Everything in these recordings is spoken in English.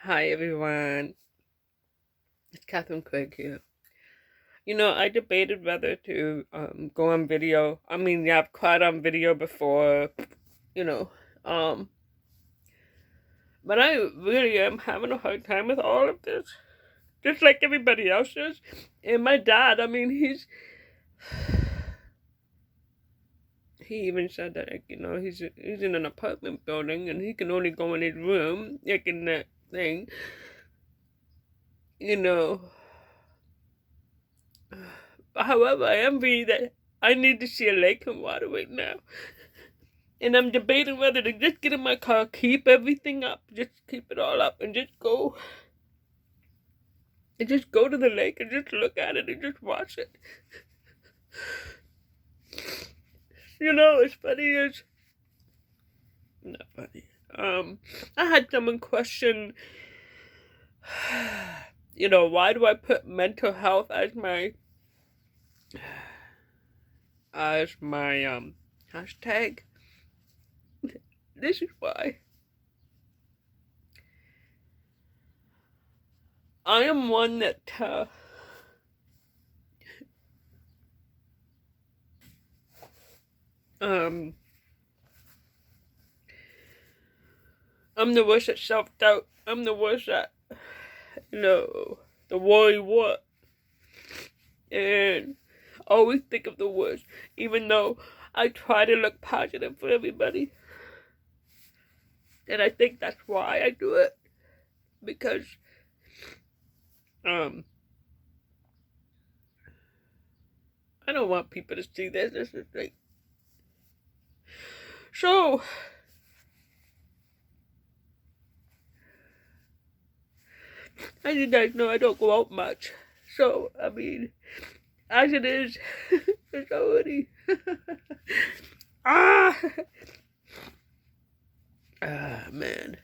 Hi everyone, it's Catherine Craig here. I debated whether to go on video. Yeah, I've cried on video before, you know, um, but I really am having a hard time with all of this, just like everybody else is. And my dad, he even said that, like, he's in an apartment building and he can only go in his room, like in that thing, you know. However, I envy that I need to see a lake and water right now. And I'm debating whether to just get in my car, keep everything up, just keep it all up, and just go to the lake and just look at it and just watch it. It's funny, it's not funny. I had someone question, why do I put mental health as my hashtag? This is why. I am one that um I'm the worst at self-doubt. I'm the worst at the worry what, and always think of the worst, even though I try to look positive for everybody. And I think that's why I do it, because I don't want people to see this. This is like, so as you guys know, I don't go out much. So as it is, it's already ah man.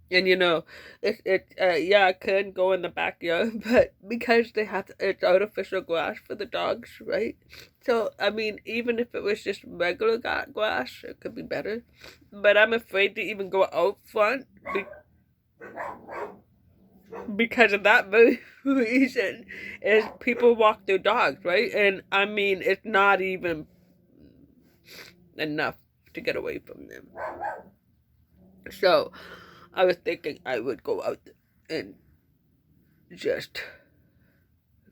And yeah, I could go in the backyard, but because it's artificial grass for the dogs, right? So, even if it was just regular grass, it could be better. But I'm afraid to even go out front because of that very reason, is people walk their dogs, right? And it's not even enough to get away from them. So, I was thinking I would go out and just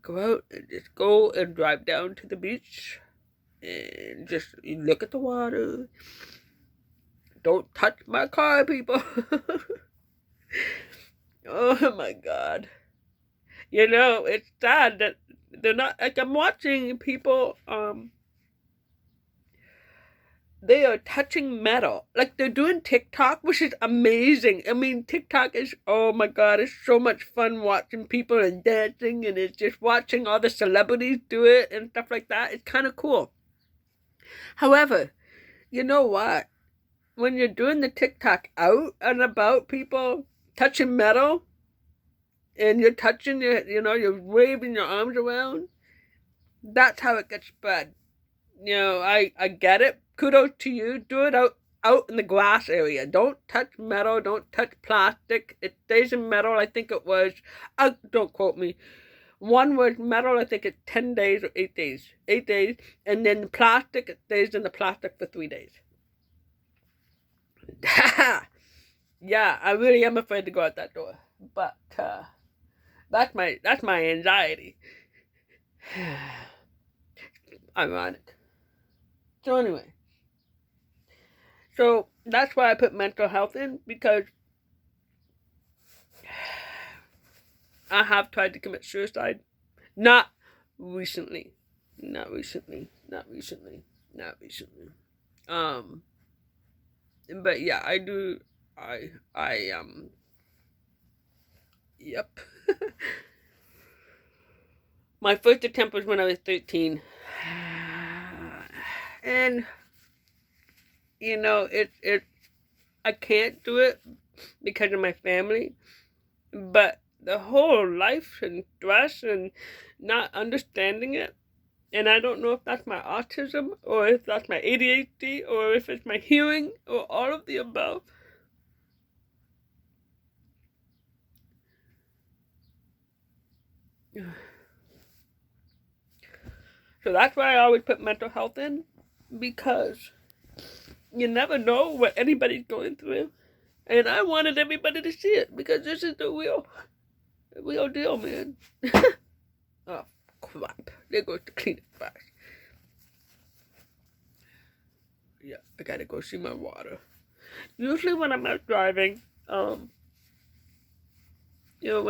go and drive down to the beach and just look at the water. Don't touch my car, people. Oh my god. It's sad that they're not, like, I'm watching people, they are touching metal. Like, they're doing TikTok, which is amazing. TikTok is, oh my god, it's so much fun watching people and dancing, and it's just watching all the celebrities do it and stuff like that. It's kind of cool. However, you know what? When you're doing the TikTok out and about, people touching metal, and you're touching you're waving your arms around, that's how it gets spread. I get it. Kudos to you. Do it out in the grass area. Don't touch metal. Don't touch plastic. It stays in metal. I think it was, don't quote me. One was metal. I think it's 10 days or 8 days. 8 days. And then plastic, it stays in the plastic for 3 days. Yeah, I really am afraid to go out that door. But that's my anxiety. Ironic. So anyway, that's why I put mental health in, because I have tried to commit suicide. Not recently. Not recently. Not recently. Not recently. But yeah, I do. Yep. My first attempt was when I was 13. And, I can't do it because of my family. But the whole life and stress and not understanding it, and I don't know if that's my autism or if that's my ADHD or if it's my hearing or all of the above. So that's why I always put mental health in, because you never know what anybody's going through. And I wanted everybody to see it, because this is the real deal, man. Oh, crap. There goes the cleaning box. Yeah, I gotta go see my water. Usually when I'm out driving, when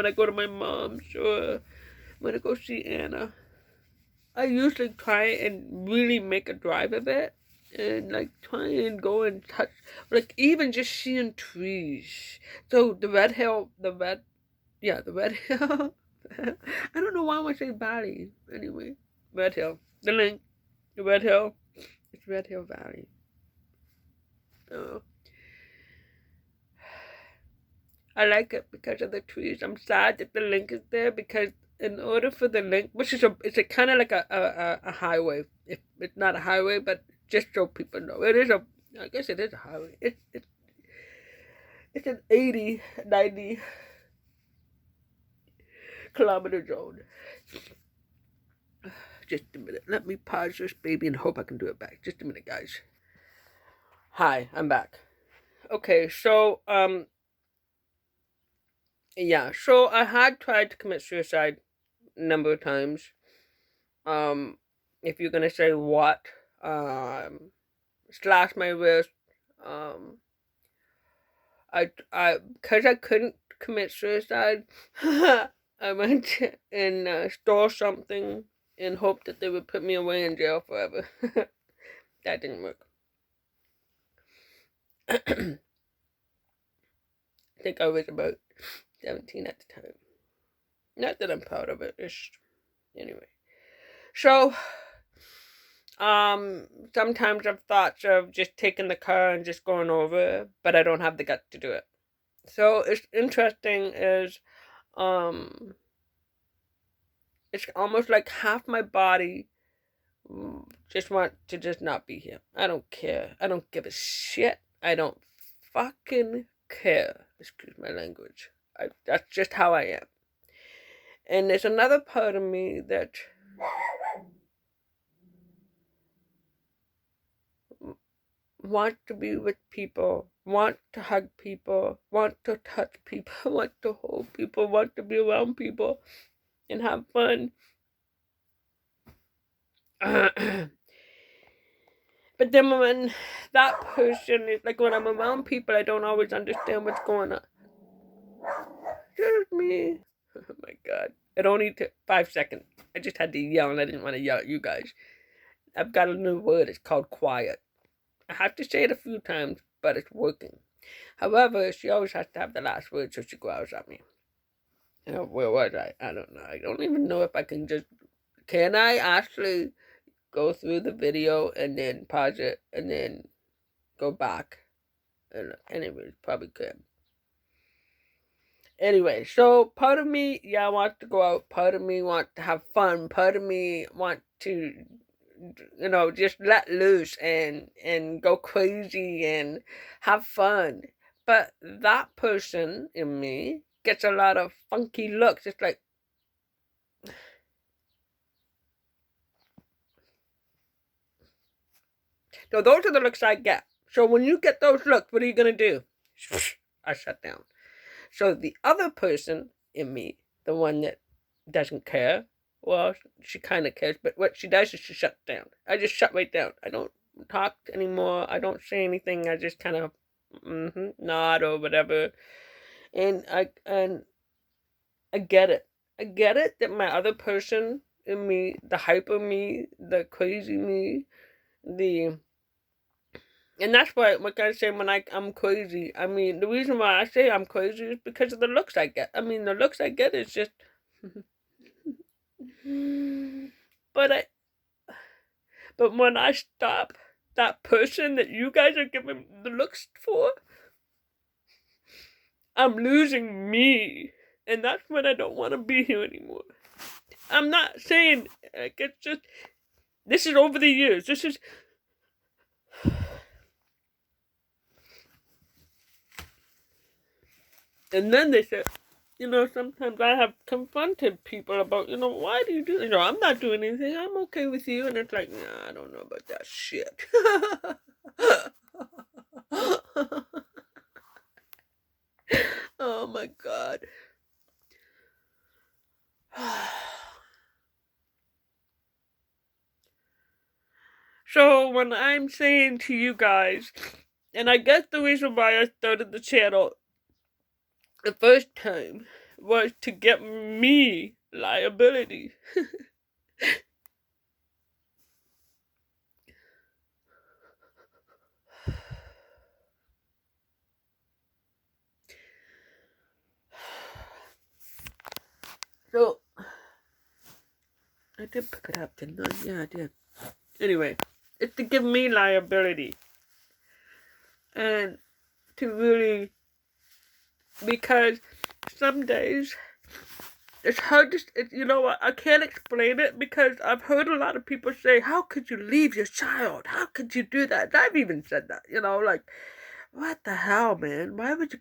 I go to my mom's or when I go see Anna, I usually try and really make a drive of it. And like try and go and touch, like even just seeing trees. So the red hill, the red hill. I don't know why I want to say Valley. Anyway, Red Hill, the link, the Red Hill. It's Red Hill Valley. I like it because of the trees. I'm sad that the link is there, because in order for the link, which is it's a kind of like a highway. It's not a highway, but just so people know, I guess it is a highway. It's an 80, 90 kilometer zone. Just a minute. Let me pause this baby and hope I can do it back. Just a minute, guys. Hi, I'm back. Okay, so yeah, so I had tried to commit suicide a number of times. If you're gonna say what, slash my wrist. Because I couldn't commit suicide, I went and stole something and hoped that they would put me away in jail forever. That didn't work. I think I was about 17 at the time. Not that I'm proud of it. Anyway. So, sometimes I've thought of just taking the car and just going over, but I don't have the guts to do it. So it's interesting is, it's almost like half my body just want to just not be here. I don't care. I don't give a shit. I don't fucking care. Excuse my language. That's just how I am. And there's another part of me that want to be with people, want to hug people, want to touch people, want to hold people, want to be around people and have fun. But then when that person is like, when I'm around people, I don't always understand what's going on. Excuse me. Oh my god. It only took 5 seconds. I just had to yell, and I didn't want to yell at you guys. I've got a new word. It's called quiet. I have to say it a few times, but it's working. However, she always has to have the last word, so she growls at me. Where was I? I don't know. I don't even know if I can just... Can I actually go through the video and then pause it and then go back? Anyways, probably could. Anyway, so part of me, wants to go out. Part of me wants to have fun. Part of me wants to, just let loose and go crazy and have fun. But that person in me gets a lot of funky looks. It's like, so those are the looks I get. So when you get those looks, what are you going to do? I shut down. So the other person in me, the one that doesn't care, well, she kind of cares, but what she does is she shuts down. I just shut right down. I don't talk anymore. I don't say anything. I just kind of nod or whatever. And I get it. I get it that my other person in me, the hyper me, the crazy me, and that's why, like I say, when I'm crazy, I mean, the reason why I say I'm crazy is because of the looks I get. I mean, the looks I get is just... But when I stop that person that you guys are giving the looks for, I'm losing me. And that's when I don't want to be here anymore. I'm not saying, like, it's just... This is over the years. This is... And then they said, sometimes I have confronted people about, why do you do, I'm not doing anything. I'm okay with you. And it's like, nah, I don't know about that shit. Oh my God. So when I'm saying to you guys, and I guess the reason why I started the channel the first time was to get me liability. So I did pick it up, didn't I? Yeah, I did. Anyway, it's to give me liability. And to really, because some days it's hard to, you know what, I can't explain it because I've heard a lot of people say, how could you leave your child? How could you do that? And I've even said that, like, what the hell, man? Why would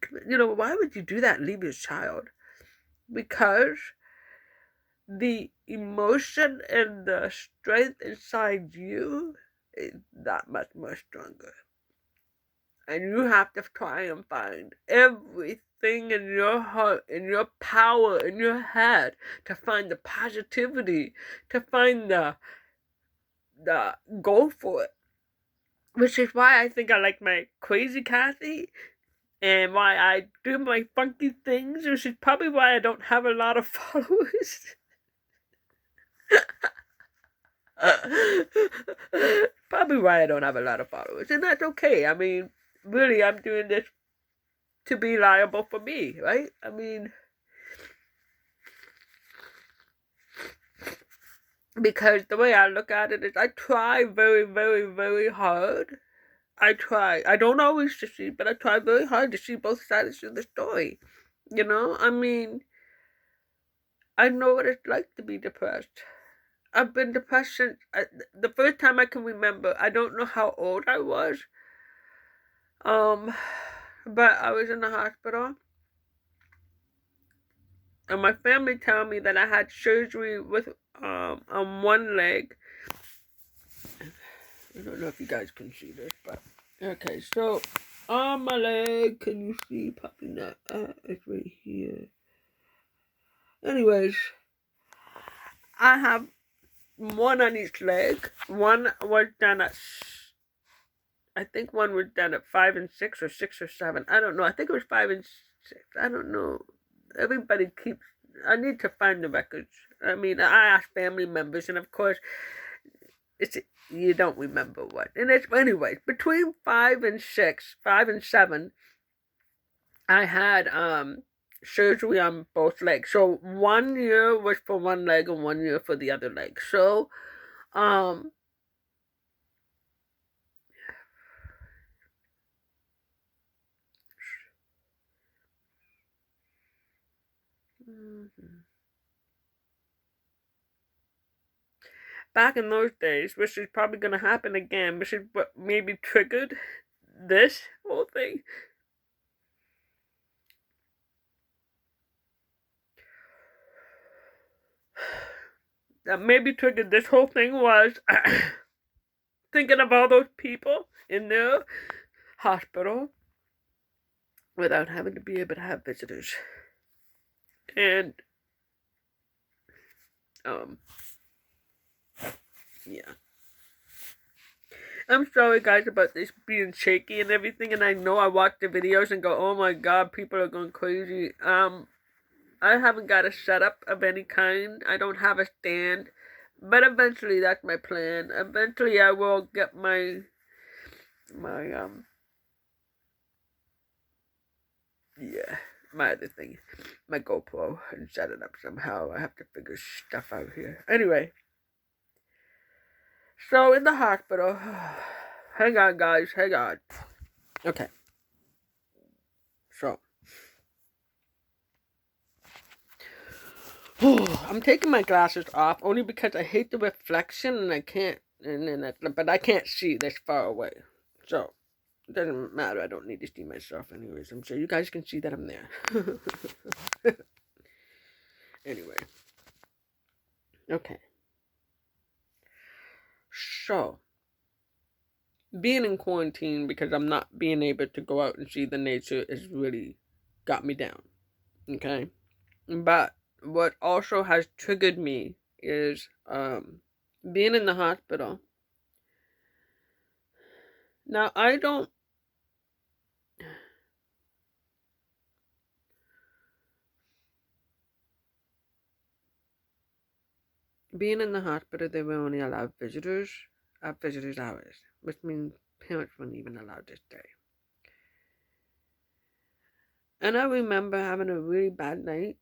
why would you do that and leave your child? Because the emotion and the strength inside you is that much more stronger. And you have to try and find everything in your heart, in your power, in your head, to find the positivity, to find the go for it. Which is why I think I like my crazy Kathy, and why I do my funky things, which is probably why I don't have a lot of followers. Probably why I don't have a lot of followers, and that's okay. I mean, really, I'm doing this to be liable for me, right? I mean, because the way I look at it is I try very, very, very hard. I don't always succeed, but I try very hard to see both sides of the story. I mean, I know what it's like to be depressed. I've been depressed since the first time I can remember. I don't know how old I was. But I was in the hospital, and my family told me that I had surgery with on one leg. I don't know if you guys can see this, but okay. So on my leg, can you see? Probably not. It's right here. Anyways, I have one on each leg. One was done at, I think one was done at 5 and 6 or 6 or 7. I don't know. I think it was 5 and 6. I don't know. Everybody keeps. I need to find the records. I mean, I asked family members, and of course, it's you don't remember what. And it's anyways between 5 and 6, 5 and 7. I had surgery on both legs. So 1 year was for one leg and 1 year for the other leg. So back in those days, which is probably going to happen again, which is what maybe triggered this whole thing. That maybe triggered this whole thing was thinking of all those people in their hospital without having to be able to have visitors. And yeah. I'm sorry guys about this being shaky and everything, and I know I watch the videos and go, oh my god, people are going crazy. I haven't got a setup of any kind. I don't have a stand. But eventually that's my plan. Eventually I will get my other thing, my GoPro, and set it up somehow. I have to figure stuff out here. Anyway. So in the hospital, hang on guys, hang on. Okay. So I'm taking my glasses off only because I hate the reflection and I can't, but I can't see this far away. So it doesn't matter. I don't need to see myself anyways. I'm sure you guys can see that I'm there. Anyway. Okay. So, being in quarantine because I'm not being able to go out and see the nature is really got me down. Okay. But what also has triggered me is being in the hospital. Now I don't being in the hospital they will only allow visitors at visitors hours, which means parents weren't even allowed to stay. And I remember having a really bad night.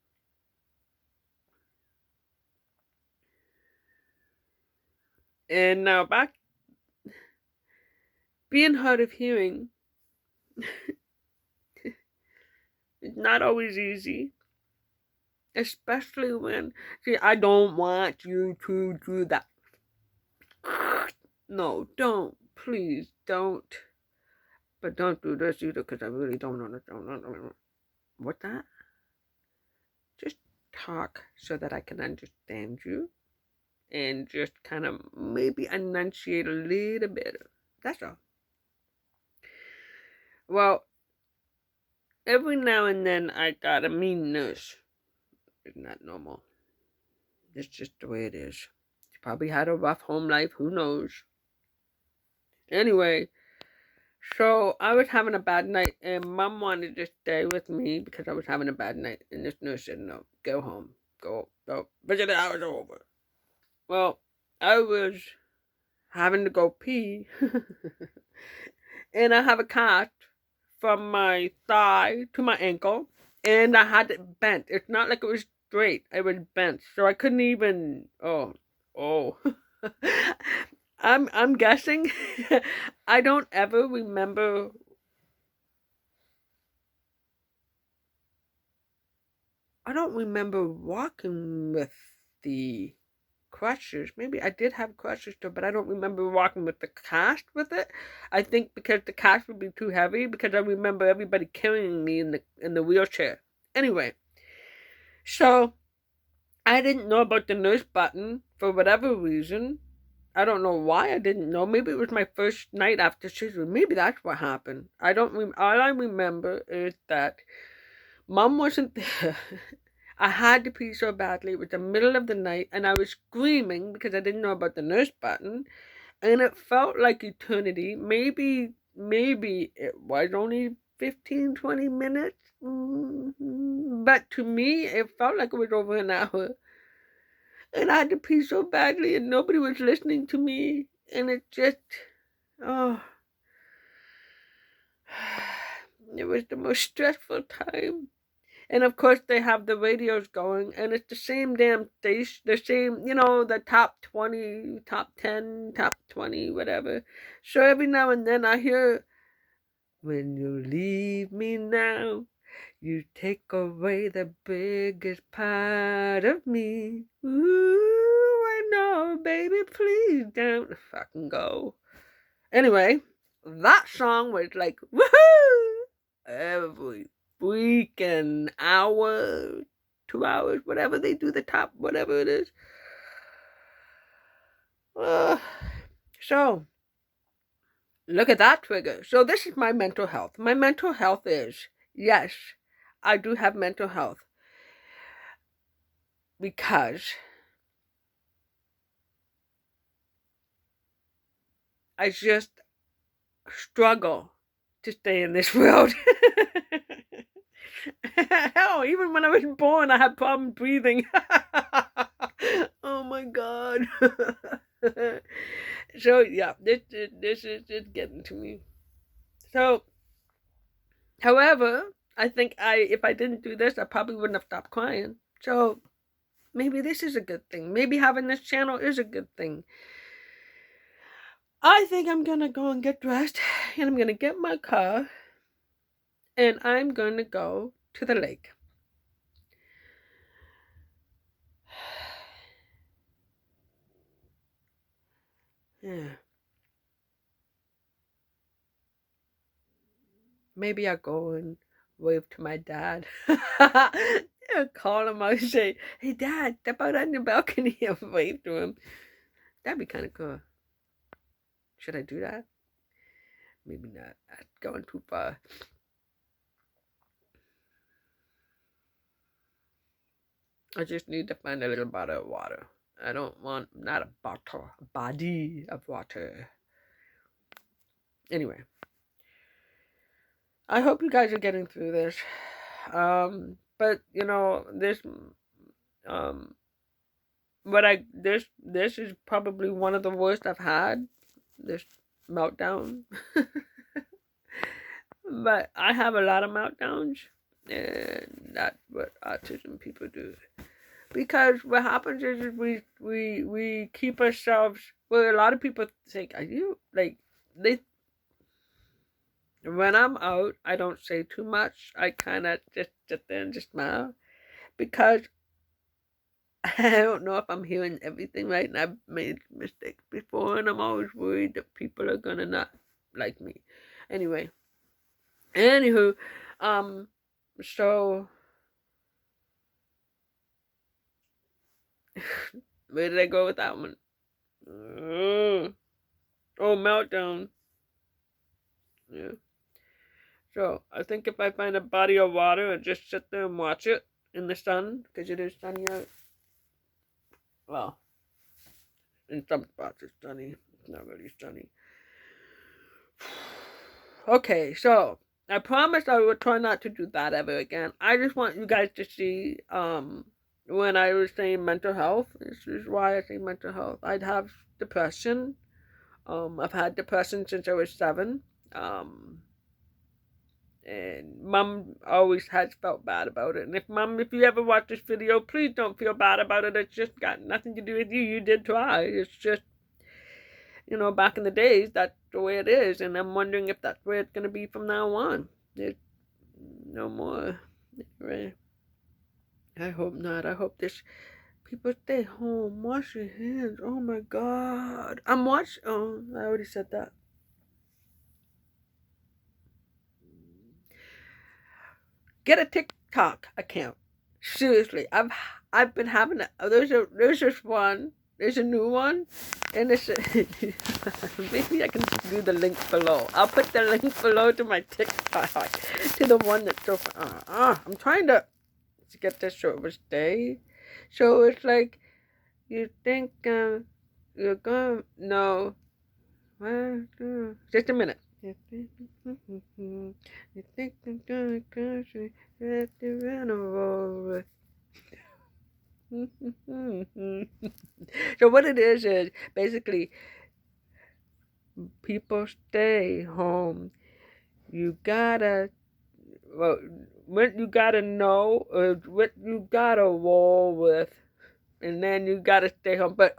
And now back being hard of hearing is not always easy. Especially when, see, I don't want you to do that. No, don't. Please, don't. But don't do this either, because I really don't understand. What that? Just talk so that I can understand you. And just kind of maybe enunciate a little better. That's all. Well, every now and then I got a mean nurse. Isn't that normal? It's just the way it is. She probably had a rough home life. Who knows? Anyway, so I was having a bad night, and Mom wanted to stay with me because I was having a bad night. And this nurse said, "No, go home. Go. Visit hours are over." Well, I was having to go pee, and I have a cast from my thigh to my ankle, and I had it bent. It's not like it was straight; it was bent, so I couldn't even. Oh. I'm guessing. I don't ever remember. I don't remember walking with the crutches. Maybe I did have crutches too, but I don't remember walking with the cast with it. I think because the cast would be too heavy. Because I remember everybody carrying me in the wheelchair. Anyway, so I didn't know about the nurse button for whatever reason. I don't know why I didn't know. Maybe it was my first night after surgery. Maybe that's what happened. I don't. All I remember is that Mom wasn't there. I had to pee so badly. It was the middle of the night, and I was screaming because I didn't know about the nurse button, and it felt like eternity. Maybe it was only 15, 20 minutes, but to me, it felt like it was over an hour. And I had to pee so badly, and nobody was listening to me, and it just, oh, it was the most stressful time. And of course, they have the radios going, and it's the same damn station, the same, the top 20, top 10, top 20, whatever. So every now and then I hear, "When you leave me now, you take away the biggest part of me. Ooh, I know, baby, please don't fucking go." Anyway, that song was like, woohoo! Every freaking hour, 2 hours, whatever they do, the top, whatever it is. So, look at that trigger. So, this is my mental health. My mental health is, yes, I do have mental health because I just struggle to stay in this world. Hell, even when I was born, I had problems breathing. Oh my god. So yeah, this is just getting to me. So, however, I think if I didn't do this, I probably wouldn't have stopped crying. So maybe this is a good thing. Maybe having this channel is a good thing. I think I'm gonna go and get dressed, and I'm gonna get my car, and I'm gonna go to the lake. Yeah. Maybe I'll go and wave to my dad. Call him out and say, "Hey, Dad, step out on your balcony," and wave to him. That'd be kind of cool. Should I do that? Maybe not. That's going too far. I just need to find a little bottle of water. I don't want, not a bottle, a body of water. Anyway, I hope you guys are getting through this. But you know, this this is probably one of the worst I've had. This meltdown. But I have a lot of meltdowns, and that's what autism people do. Because what happens is we keep ourselves. Well, a lot of people think, "Are you like they?" When I'm out, I don't say too much. I kind of just sit there and just smile, because I don't know if I'm hearing everything right, and I've made mistakes before, and I'm always worried that people are gonna not like me. Anywho, so where did I go with that one? Oh, meltdown. Yeah. So I think if I find a body of water and just sit there and watch it in the sun, because it is sunny out. Well, in some spots it's sunny. It's not really sunny. Okay, so I promised I would try not to do that ever again. I just want you guys to see, when I was saying mental health, this is why I say mental health. I'd have depression. I've had depression since I was 7. And Mom always has felt bad about it. And if you ever watch this video, please don't feel bad about it. It's just got nothing to do with you. You did try. It's just, back in the days, that's the way it is. And I'm wondering if that's the way it's going to be from now on. There's no more. Right? I hope not. I hope people stay home. Wash your hands. Oh my God. Oh, I already said that. Get a TikTok account. Seriously, I've been having there's this one. There's a new one, and it's maybe I can do the link below. I'll put the link below to my TikTok, to the one that's so. I'm trying to get this so it will stay. So it's like, you think you're going no. Just a minute. You think I'm gonna country that you ran over. So what it is basically, people stay home. You gotta, well, what you gotta know, what you gotta roll with, and then you gotta stay home. But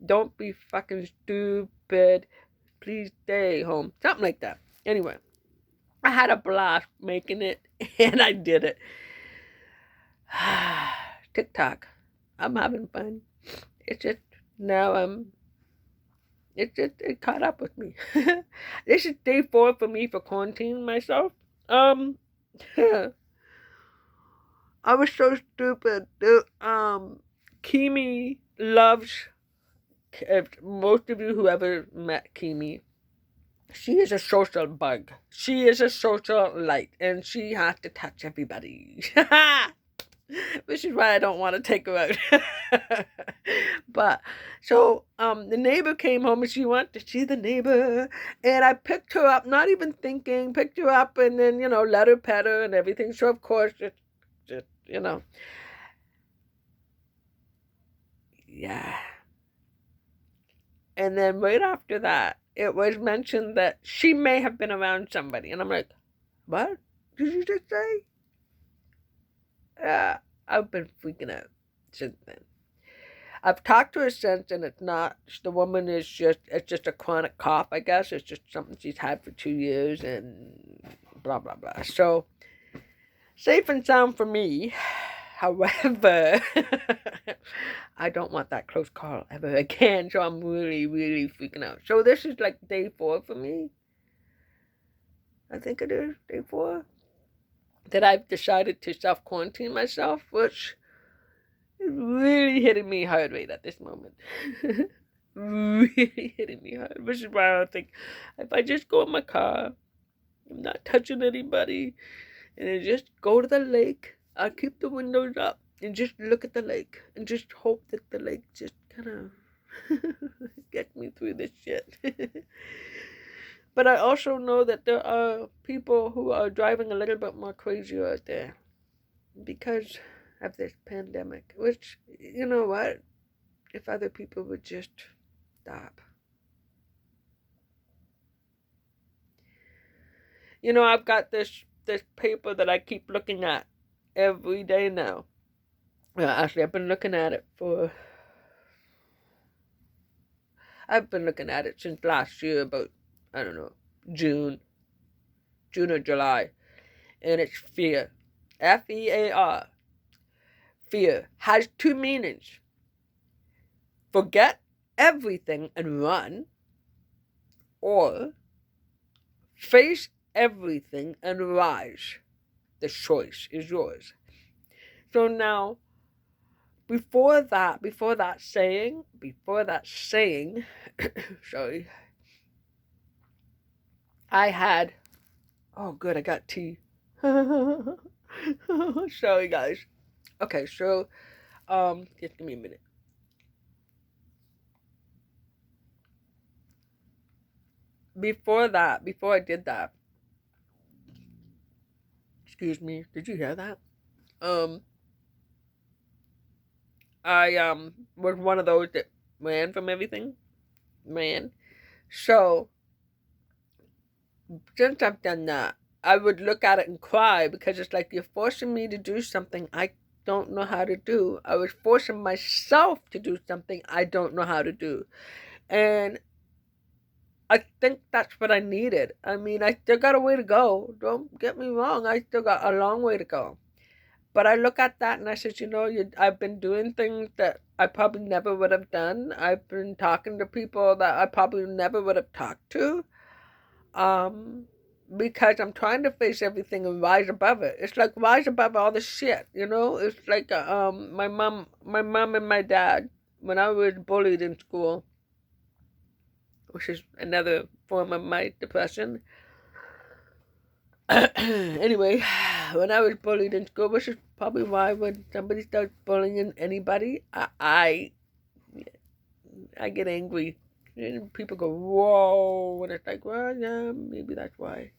don't be fucking stupid. Please stay home. Something like that. Anyway, I had a blast making it, and I did it. TikTok. I'm having fun. It's just, now it caught up with me. This is day 4 for me for quarantining myself. I was so stupid. Kimi loves, if most of you who ever met Kimi, she is a social bug. She is a social light, and she has to touch everybody. Which is why I don't want to take her out. But so the neighbor came home and she wanted to see the neighbor, and I picked her up, not even thinking, picked her up, and then let her pet her and everything. So of course it's just yeah. And then right after that, it was mentioned that she may have been around somebody, and I'm like, what did you just say? I've been freaking out since then. I've talked to her since, and it's not, the woman it's just a chronic cough, I guess. It's just something she's had for 2 years, and blah, blah, blah. So, safe and sound for me. However, I don't want that close call ever again, so I'm really, really freaking out. So this is like day 4 for me. I think it is, day 4, that I've decided to self-quarantine myself, which is really hitting me hard right at this moment. Really hitting me hard, which is why I think if I just go in my car, I'm not touching anybody, and I just go to the lake, I'll keep the windows up and just look at the lake and just hope that the lake just kind of gets me through this shit. But I also know that there are people who are driving a little bit more crazy out there because of this pandemic, which, you know what, if other people would just stop. You know, I've got this paper that I keep looking at every day now. Well, actually, I've been looking at it since last year, about, I don't know, June or July. And it's fear. Fear. Fear has 2 meanings. Forget everything and run, or face everything and rise. The choice is yours. So now, before that saying, sorry, I had, oh good, I got tea. Sorry guys. Okay, so, just give me a minute. Before I did that, excuse me, did you hear that? I, was one of those that ran from everything. So, since I've done that, I would look at it and cry because it's like you're forcing me to do something I don't know how to do. I was forcing myself to do something I don't know how to do. And I think that's what I needed. I mean, I still got a way to go. Don't get me wrong. I still got a long way to go. But I look at that and I said, I've been doing things that I probably never would have done. I've been talking to people that I probably never would have talked to. Because I'm trying to face everything and rise above it. It's like rise above all the shit, It's like my mom and my dad, when I was bullied in school, which is another form of my depression. Anyway, when I was bullied in school, which is probably why when somebody starts bullying anybody, I get angry. And people go, whoa, and it's like, well, yeah, maybe that's why.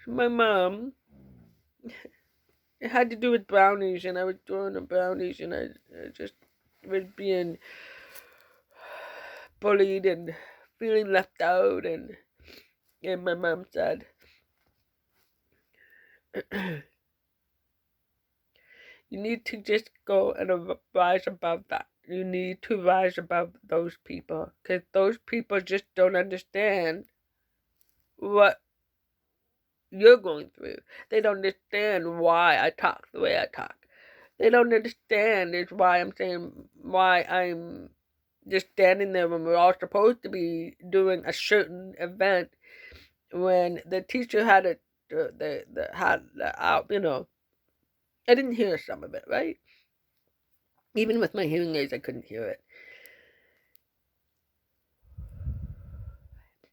My mom, it had to do with brownies, and I was doing the brownies, and I just was being bullied and feeling left out, and my mom said, you need to just go and rise above that. You need to rise above those people, because those people just don't understand what you're going through. They don't understand why I talk the way I talk. They don't understand is why I'm saying, why I'm just standing there when we're all supposed to be doing a certain event, when the teacher had it, I didn't hear some of it, right? Even with my hearing aids, I couldn't hear it.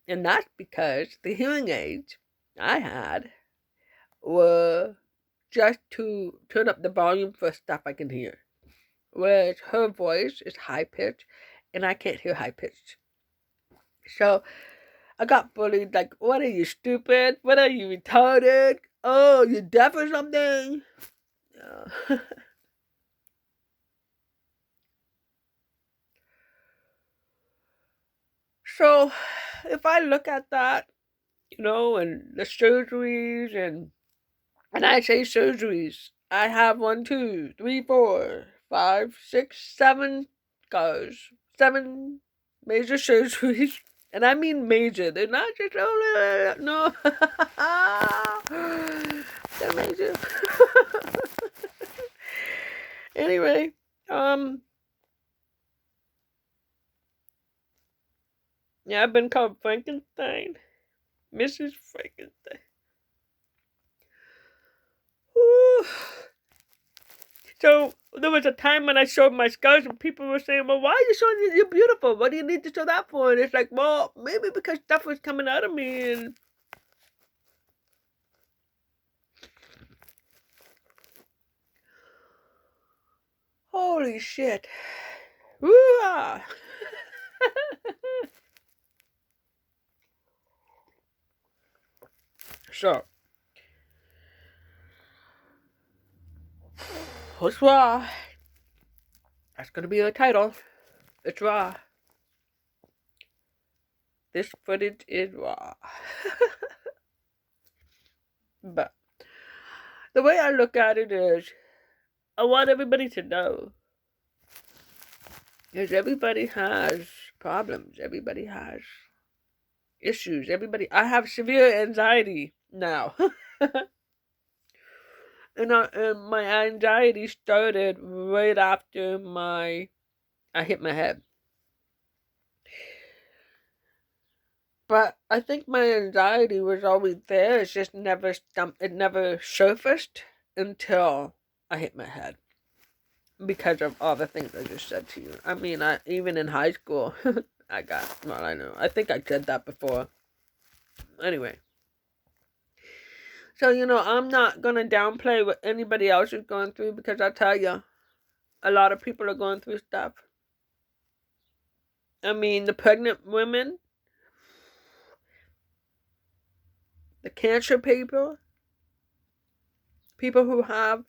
And that's because the hearing aids I had were just to turn up the volume for stuff I can hear. Whereas her voice is high pitched, and I can't hear high pitched. So I got bullied like, what are you, stupid? What are you, retarded? Oh, you deaf or something? Yeah. So if I look at that, and the surgeries, and I say surgeries, I have 1, 2, 3, 4, 5, 6, 7 scars, 7 major surgeries, and I mean major. They're not just no, they're major. Anyway, Yeah, I've been called Frankenstein. Mrs. Frankenstein. Whew. So there was a time when I showed my scars and people were saying, well, why are you showing that you're beautiful? What do you need to show that for? And it's like, well, maybe because stuff was coming out of me and holy shit. Woo-ah. So, what's raw? That's gonna be the title. It's raw. This footage is raw. But the way I look at it is, I want everybody to know is everybody has problems. Everybody has issues. I have severe anxiety now. And my anxiety started right after I hit my head. But I think my anxiety was always there. It's just it never surfaced until I hit my head. Because of all the things I just said to you. I mean, even in high school, I know. I think I said that before. Anyway. So, I'm not going to downplay what anybody else is going through because I tell you, a lot of people are going through stuff. I mean, the pregnant women, the cancer people who have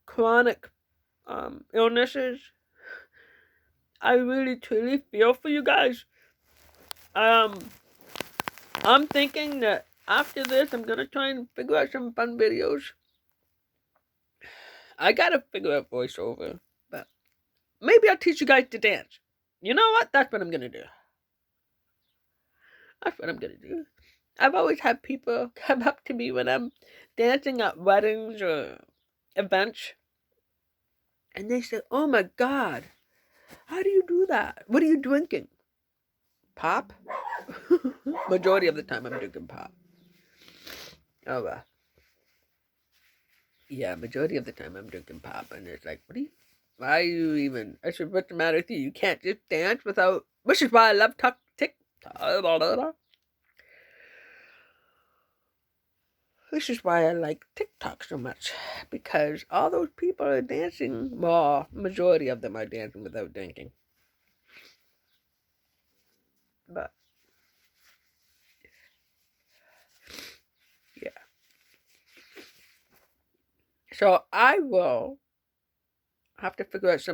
chronic illnesses. I really, truly feel for you guys. I'm thinking that after this, I'm going to try and figure out some fun videos. I got to figure out voiceover, but maybe I'll teach you guys to dance. You know what? That's what I'm going to do. That's what I'm going to do. I've always had people come up to me when I'm dancing at weddings or events, and they say, oh my God, how do you do that? What are you drinking? Pop? Majority of the time I'm drinking pop. Oh, yeah, majority of the time I'm drinking pop, and it's like, why are you even, I said, what's the matter with you? You can't just dance without, which is why I love TikTok. This is why I like TikTok so much, because all those people are dancing, well, majority of them are dancing without drinking. But, yeah. So I will have to figure out some